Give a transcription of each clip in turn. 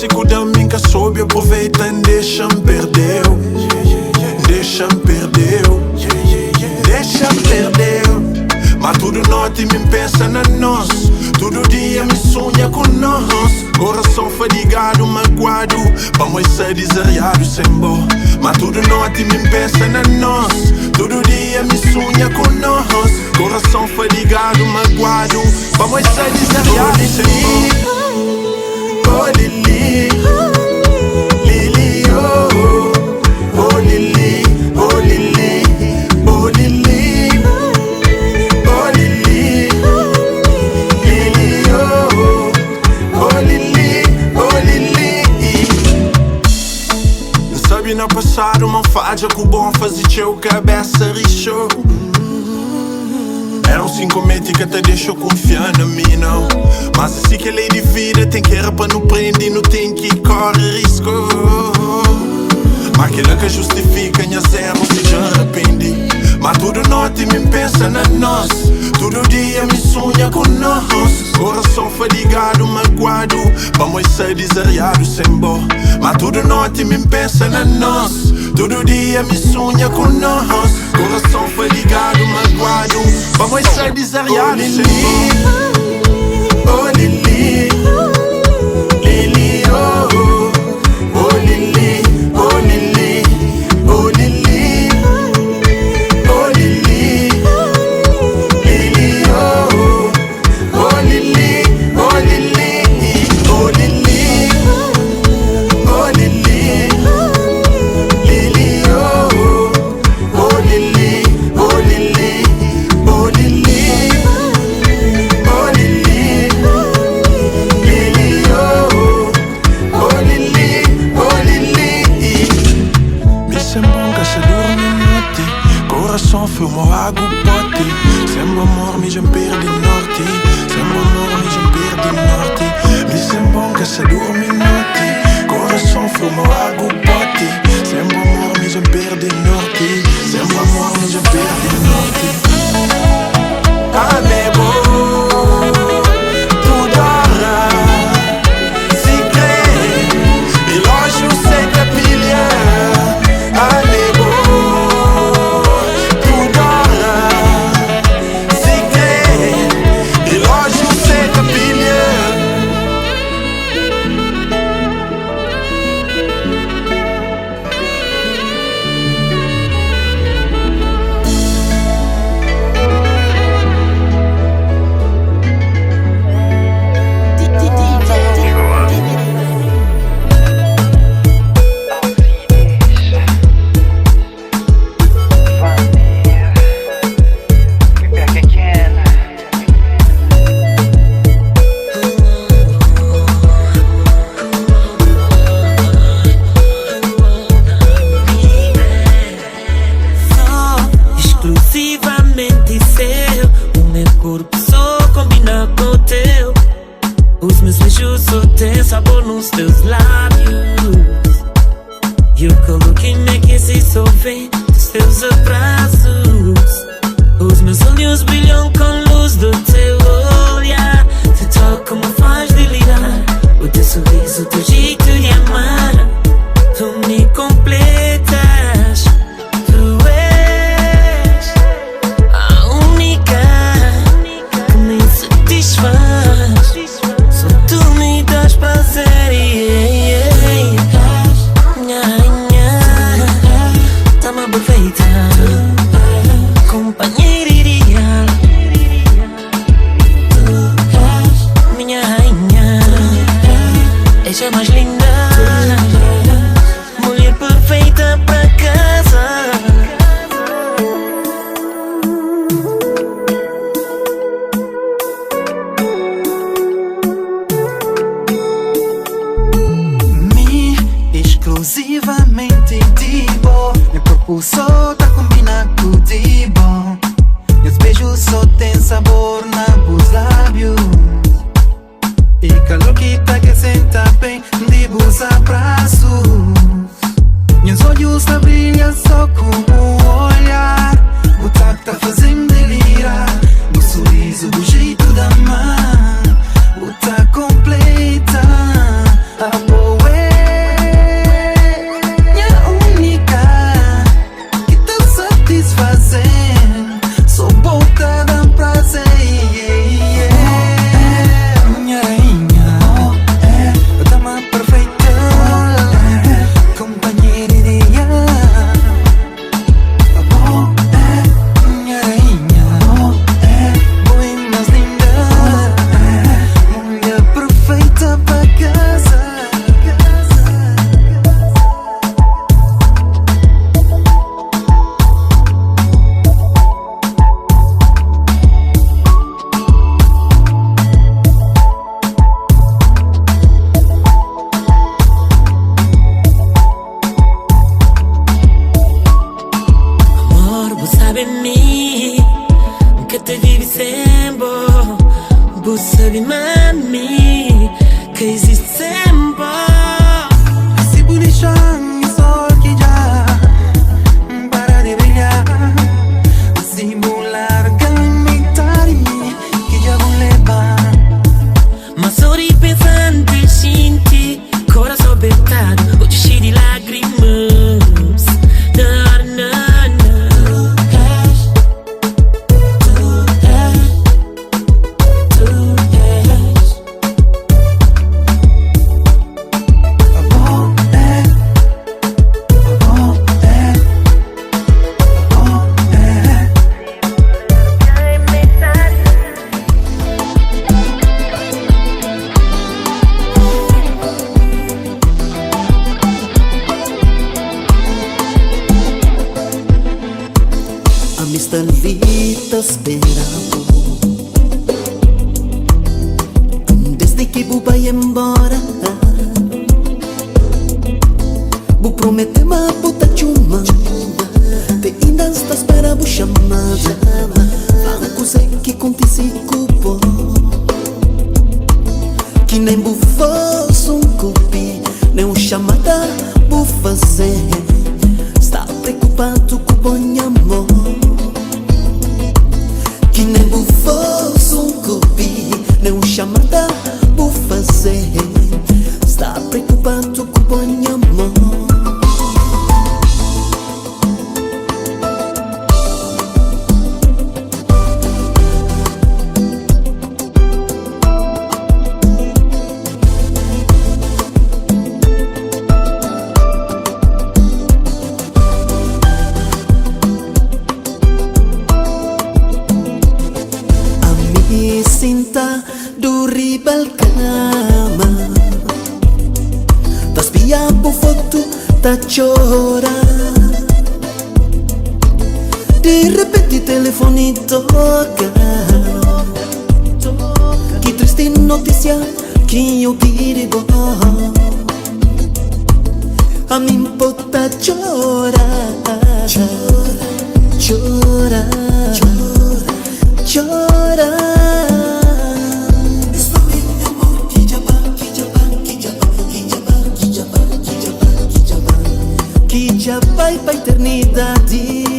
clássico da minha soube, aproveita e deixa-me perder. Deixa-me perder. Deixa-me perder. Mas tudo noite me pensa na nós. Todo dia me sonha com nós. Coração fadigado, magoado, vamos ser desariado sem bó. Mas tudo noite me pensa na nós. Todo dia me sonha com nós. Coração fadigado, magoado, vamos ser desariado sem bó. Oh Lili, Lili, oh, oh Lili, oh Lili, oh Lili, oh Lili, Lili, oh, oh Lili, oh Lili. Sabe no passado uma fadia que o bom fazia teu cabeça rixou. Eram 5 meses que te deixou confiar na mim, não. Mas assim que a lei de vida tem que era para não prender, não tem que correr risco. Mas aquilo que justifica minha zero se já arrepende. Mas tudo noite me pensa na nós. Todo dia me sonha com nós. Coração fadigado, magoado, vamos ser desariado sem bó. Mas tudo noite me pensa na nós. Todo dia me sonha com nós. Coração fadigado, magoado, vamos ser desariados sem bó. Oh Lili, Lili, oh, oh Lili, oh Lili, oh Lili, oh Lili, Lili, oh, oh Lili, oh Lili, oh Lili, oh Lili, Lili, oh, oh Lili, oh Lili, oh Lili, oh Lili, Lili, oh, oh Lili, oh Lili. Me sembra que se dorme noite, coração filmo água pote. Sembra amor, me já perdi norte. Sembra amor, me já perdi norte. Me sembra que se dorme noite, coração filmo água pote. Sembra amor, me já perdi norte. Sembra amor, me já perdi norte. Ah, bebo. Completa, amor. está ali, tá esperando. Desde que bu vai embora, bu promete ma puta chuma. Te ainda está espera bu chamada. Não consegue contigo cupo. Que nem bu fosse cupi, nem chamada bu fazer. Está preocupado com o bom amor. Que nem bu fosse cupi, nem chamada bu fazer. Está preocupado com o bom amor. Sinta do ribal cama, tá spia por foto, tá chora. De repente telefone toca. Que triste notícia que eu digo. A mim pota chora, chora, chora, chora, chora. Que já vai pra eternidade.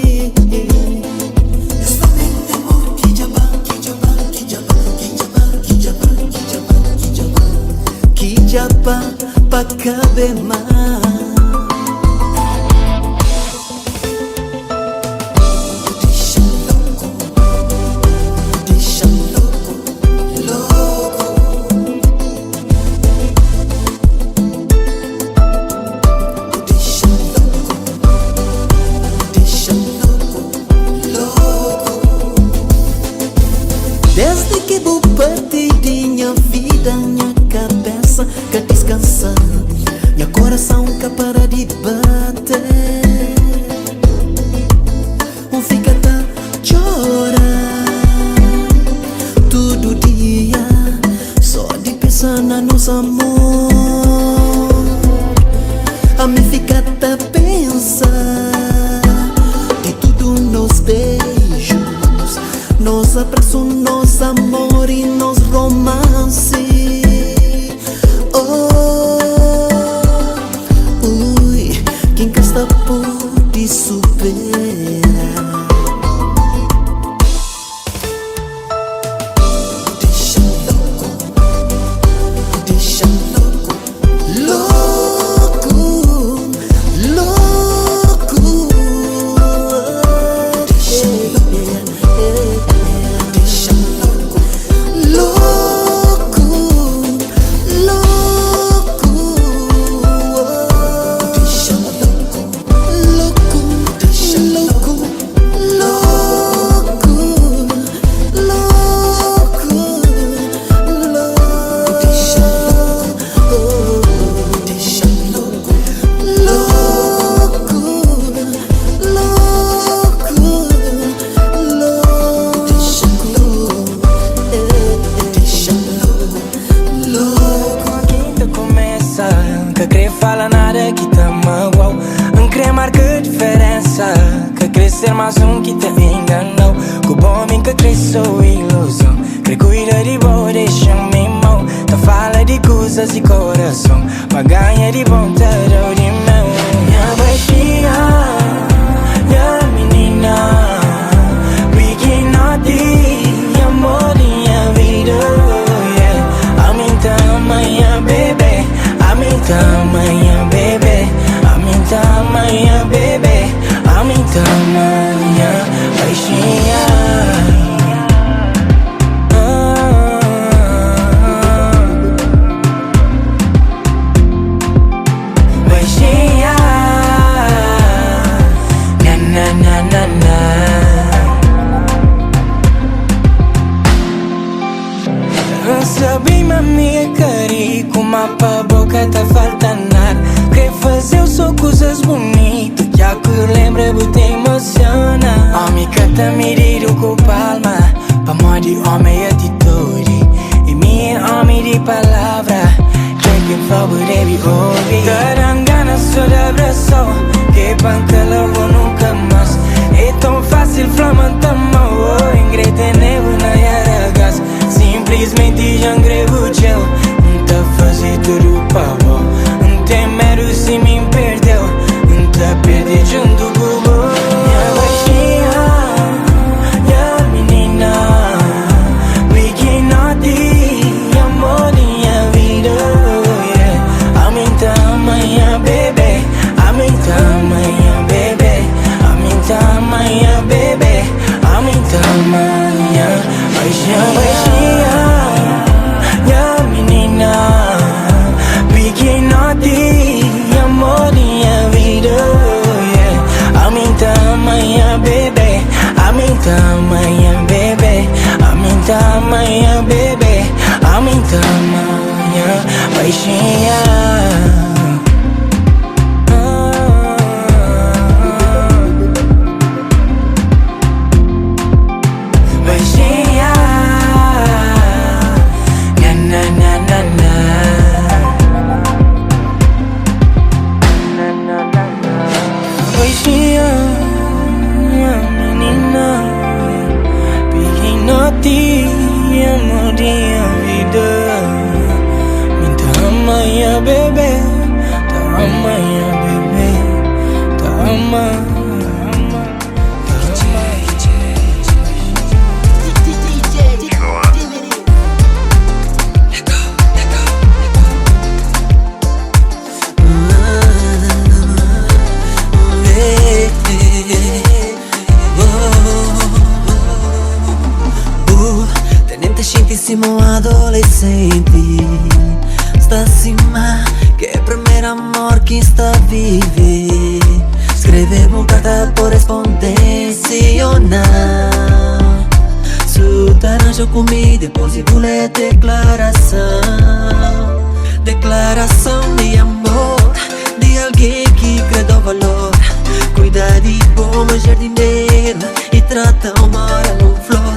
Que já vai pra caber mais. Desde que vou partir de minha vida, minha cabeça quer descansar, meu coração quer parar de bater. Fica a chorar todo dia, só de pensar no nosso amor. A mim fica a pensar de tudo nos beijos, nos abraços, nos amor e nos romance. Oh, ui, quem que está por te superar? Deixa louco, deixa louco, louco, louco. Deixa că cred fala nada que te magoou. Não crê marca diferença, que crescer mais que te enganou. Que bom mim que cresceu ilusão, que cuida de boa deixa-me mão. Tá fala de coisas e coração, mas ganha de bom te deu de meu. Minha baixinha, minha menina, pequenote, amor minha vida. A mim tamanha bebê, a mim tamanha bebê, a mim tamanha bebê, a mim tamanha baixinha. Baixinha, na na na na na. Sabi mami cari, kuma pa boca tá falta nada. querer fazer só coisas bonitas, que a que lembra te emociona. Homem que te mirir com palma, pa mó de homem atitude, e minha homem de palavra, que favor deve ouvir. Terão ganas só de abraço, que panca logo nunca mais. É tão fácil flamanta mão, ingrete nevo na yaragas. Simplesmente já engrevo teu, não tá fazer tudo pra bom. Não tem medo se me perdeu, não tá perdido junto com você. Minha baixinha, minha menina, we cannot be amor minha vida. Amanhã, bebê, amanhã, bebê, amanhã, bebê, amanhã, baixinha, minha menina, pequena de amor, minha vida, yeah. Amanhã, bebê, amanhã, bebê, amanhã, bebê, amanhã, baixinha. Amanhã, bebê, tá amanhã. Tenente scintíssimo adolescente, sta acima che è primer amor que está vive. Escreveva uma carta por correspondenciona, su taranjo comi, depois vule declaração. Declaração de amor, de alguém que crede ao valor. Cuida de bom jardineiro e trata uma hora no flor.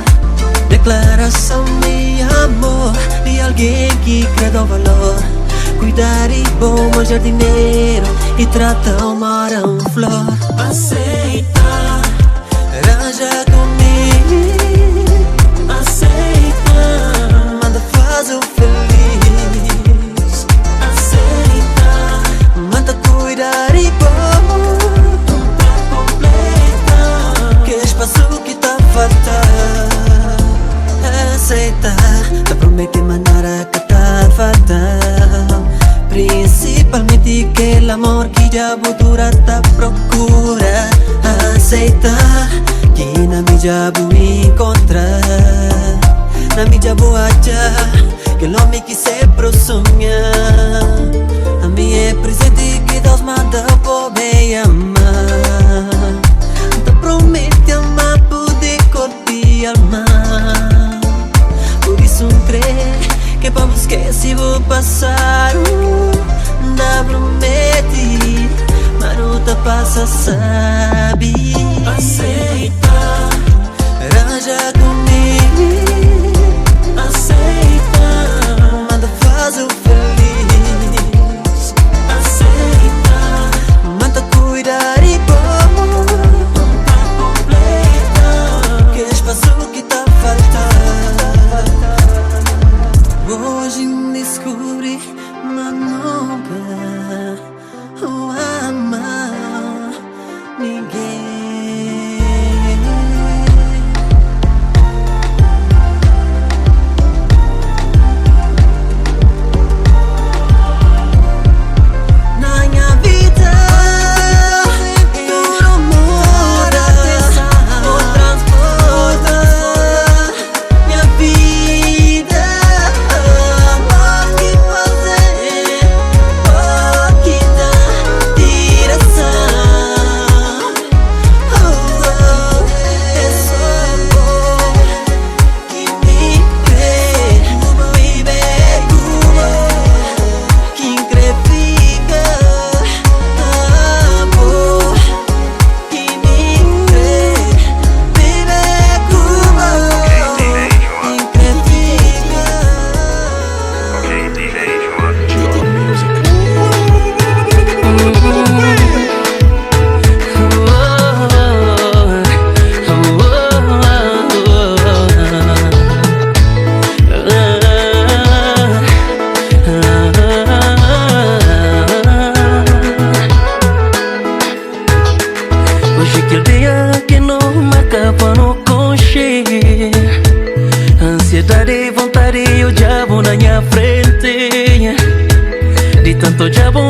Declaração de amor, de alguém que crede ao valor. Cuidar e bom jardineiro e trata uma hora flor. Aceita, arranja comigo. Aceita, manda faz o feliz. Aceita, manda cuidar e bom. Tá completa, que espaço que tá faltando. Aceita, te promete manara que tá faltando. Principalmente aquele amor que já dura tá procura. Aceita que na minha já vou encontrar. Na minha já vou achar que o homem que sempre sonha. A minha é presente que Deus manda por bem amar. Te promete amar, poder corpo e alma. Por isso crê que vamos esquecer vou passar. Da promete, mas não te passa, sabe. Aceita, arranja comigo. Aceita, manda faz o feliz.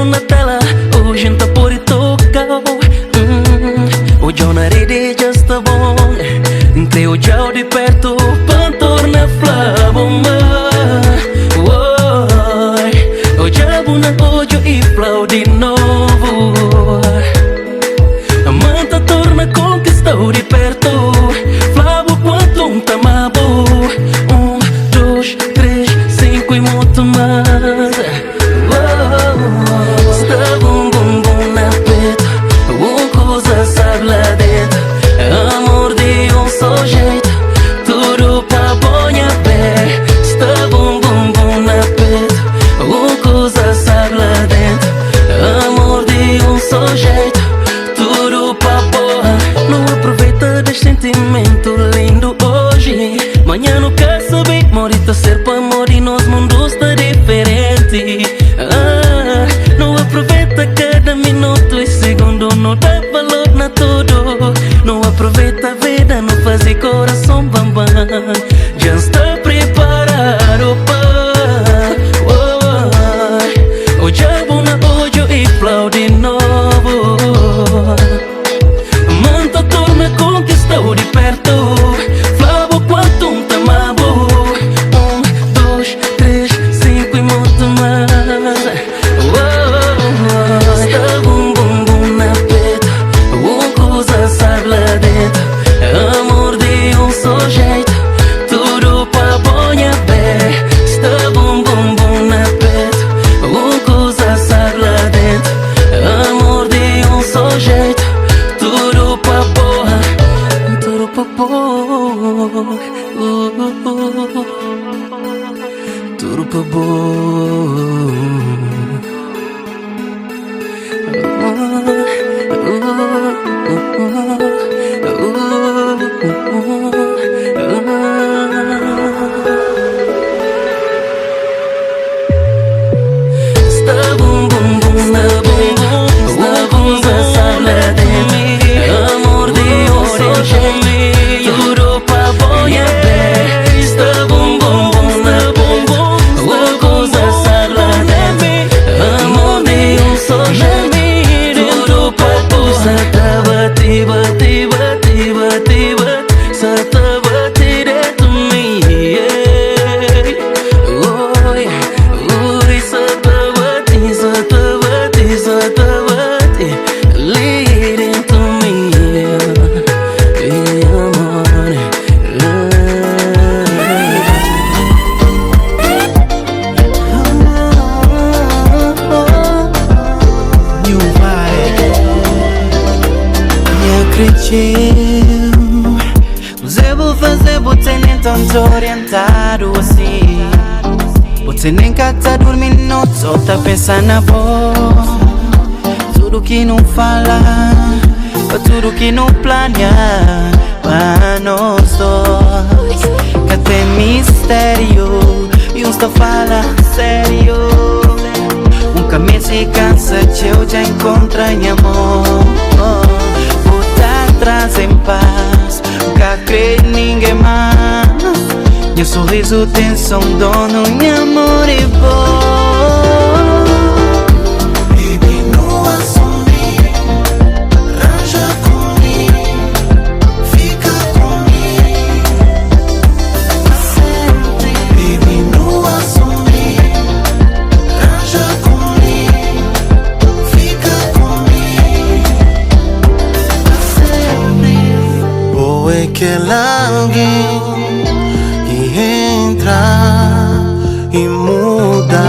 na tela, hoje não tá por e tocar. O John na rede já está bom. Entre o João de perto, pantor na flama. O diabo na odio e flau de novo. A manta torna conquistou de perto. Flavo quanto um tamabo. 1, 2, 3, 5 e muito mais. Está bum bum bum na peta. Coisa sabe lá dentro. Amor de só jeito. Tudo pra bonha pé. Está bum bum bum na peta. Coisa sabe lá dentro. Amor de só jeito. Tudo pra porra. Não aproveita desse sentimento lindo hoje. Manhã não quer saber. Morita ser pra amor e nos mundos tá diferente. Não aproveita cada minuto e segundo. Não dá valor na tudo. Não aproveita a vida. Não faz coração bambam. Já está preparado para o diabo na ódio e flau de novo. Manta torna conquistou de perto. Flavo quanto um tamabo. 1, 2, 3, 5 e muito mais. Está bum bum bum na peta. Coisa sabe lá dentro. Amor de só jeito. Tudo pra bonha pé. Está bum bum bum na peta. Coisa sabe lá dentro. Amor de só jeito. Tudo pra porra. Tudo pra porra. Tudo pra porra. Está bum bum bum na boca. Coisa sabe lá dentro. Amor de só jeito. Tudo pra bonha pé. Está bum bum bum na boca. Coisa sabe lá dentro. Amor de só jeito. Tudo pra porra. Tá bati, bati, bati, bati, bati. Só tá bati dentro de mim. Oi, oi, só tá bati, só tá bati, só tá bati. Ali dentro de mim. E amor. New vibe. Me acredito. Você vou fazer, você nem tanto orientado assim. Você nem tá dormindo, só tá pensando na voz. Tudo que não fala, tudo que não planeia para nós dois. Que tem mistério e uns tá falando sério. Caminho se cansa, eu já encontro em amor. Botar atrás em paz, nunca creio em ninguém mais. Meu sorriso tem som, dono, meu amor é bom. Baby, não assumir. Raja comigo. Fica comigo. Sempre. Baby, não assumir. Raja comigo. Fica comigo. Sempre. Ou é aquela alguém que entra e muda.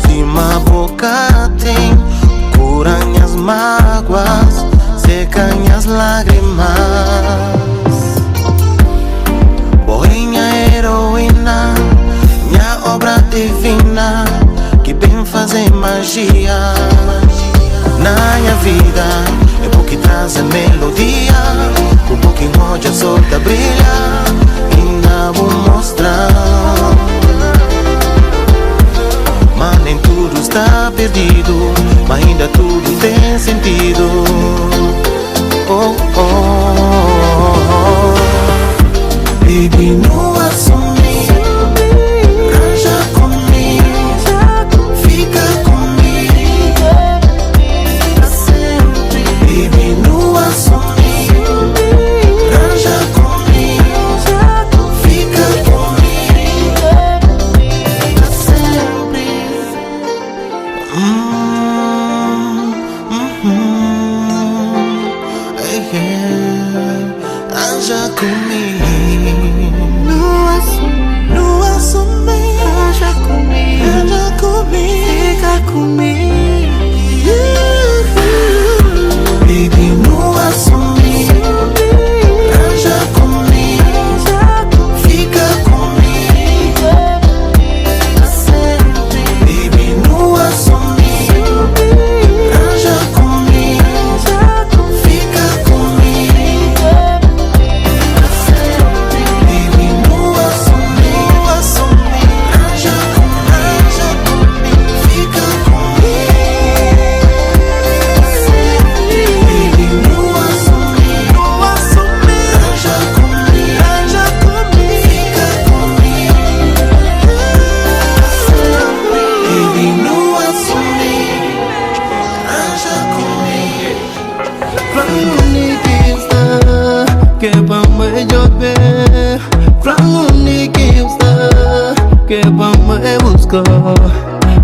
Se uma boca tem, curam as mágoas, secam as lágrimas. Boinha heroína, minha obra divina, que bem fazer magia na minha vida. É bom que traz a melodia, um pouquinho hoje a solta brilha. Ainda vou mostrar, mas nem tudo está perdido, mas ainda tudo tem sentido. Oh, oh, oh. Baby, não assumir. Raja comigo.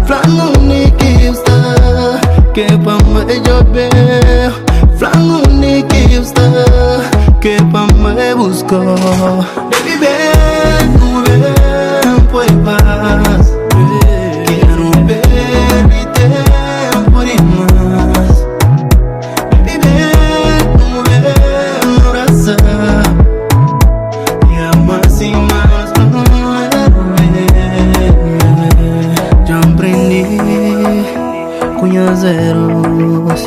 Flango ni kista, que pa me llover. Flango ni kista, que pa me busco. Baby ven, pues paz. Quiero ver mi tiempo y más. Baby ven, abrazar. Y más y más. Ya aprendí conhecer-os.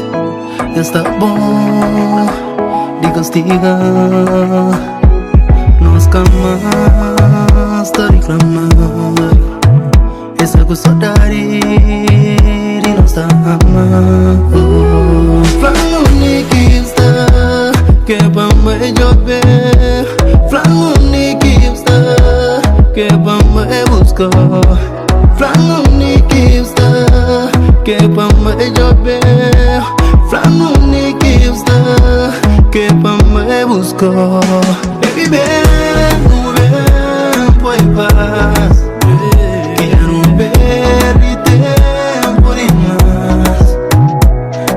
Está bom de castigar. Nós camas está reclamar. Essa saudade de nós tá amando. Flango ni kista, que pa me llover. Flango ni kista, que pa me buscar. Flango ni kista, que pa me llover. Flango ni kista, que pa me buscar. Baby ven, pues paz. Quiero ver mi tiempo y más.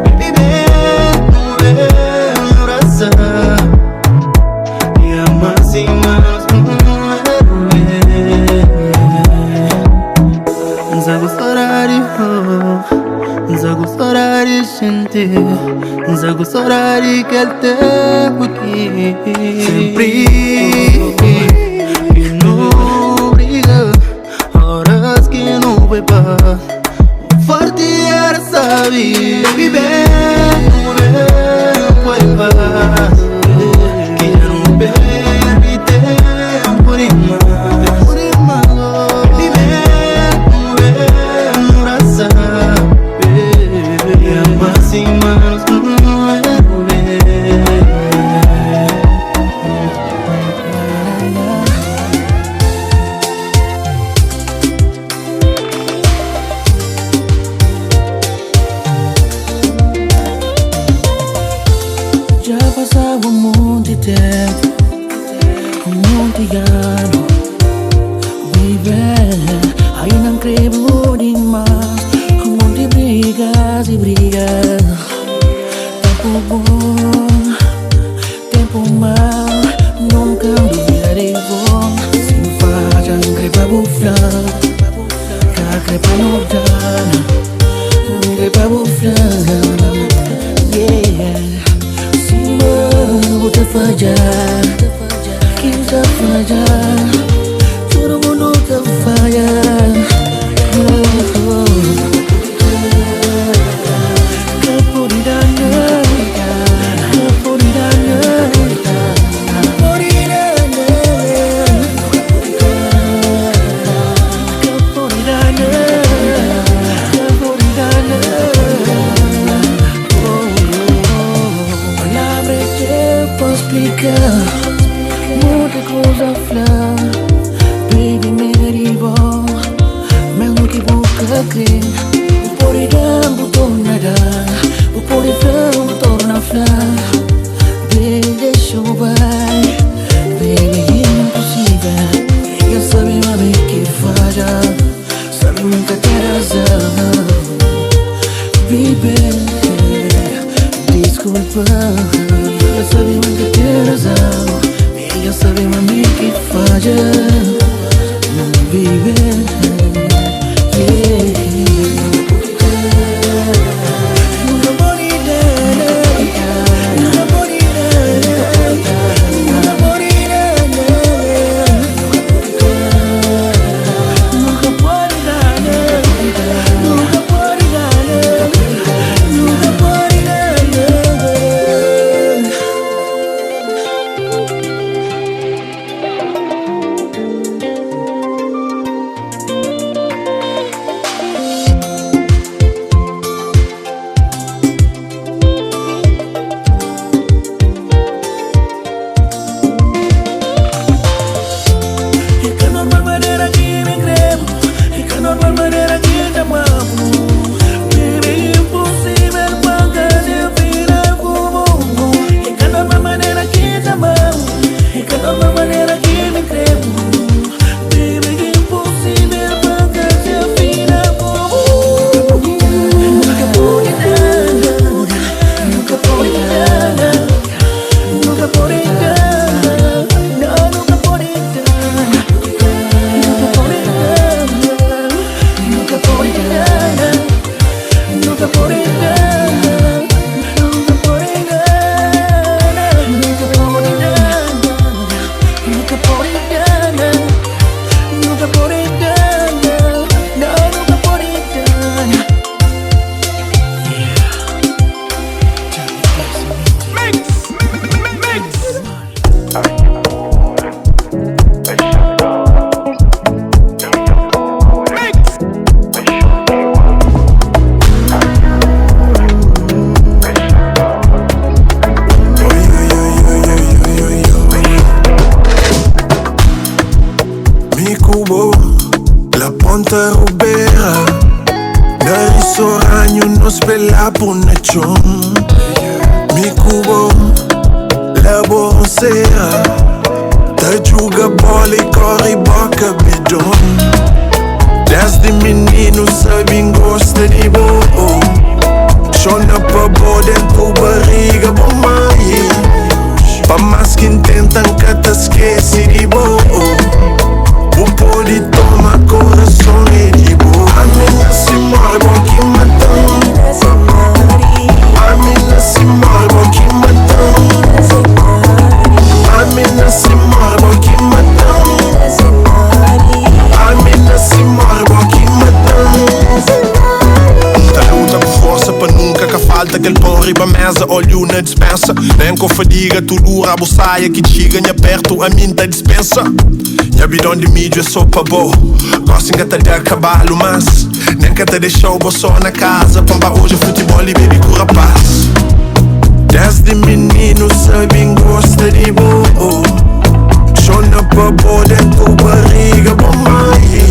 Baby ven, abrazar. Y más y más. Zagustorari sentir, zagustorari que el tempo aqui sempre que não briga, horas que não vai paz. Forte era saber viver, foi paz. Quero ver mi tempo e mais. Sin manos já passava muito tempo, muito ano. Viver, aí não creio demais. Monte brigas e brigas. Tempo bom, tempo mau, nunca duvidarei bom. Se me falha, não crepa buflar, cá crepa no dano, não crepa buflar. Yeah, se me te falhar, quem te falhar, todo mundo te falha. Muita coisa flor, baby me arrivou, mas no que boca crer. O poridão botou nada, o poridão torna flor. Deixa vai, baby é impossível. Eu sabia bem que falha, sabe nunca ter razão. Baby, desculpa. Eu sabia nunca ter razão. Eu sabia mami que falha. Não viver. spela punachon Mi cubo La bolsea Da juga bola e corre boca bidon Desde menino sabem gosta de boa Chona pra boa dentro barriga bom mais Pa mais que intentam que te esquece de boa O pode tomar coração e de boa A minha se morre bom que matam A minha se morre bom que matam A minha se morre bom que matam A minha se morre bom que matam Tá luta com força pra nunca que falta aquele pão riba mesa olho na dispensa Nem com fadiga tudo rabo saia que chega nha perto a mim tá dispensa Nha bidão de mídia é só pra boa Gosto de dar cavalo mas Nem que te deixou o só na casa Pamba hoje futebol e baby com rapaz Desde menino sabem gosta de boa Chona pra boa dentro barriga bom mais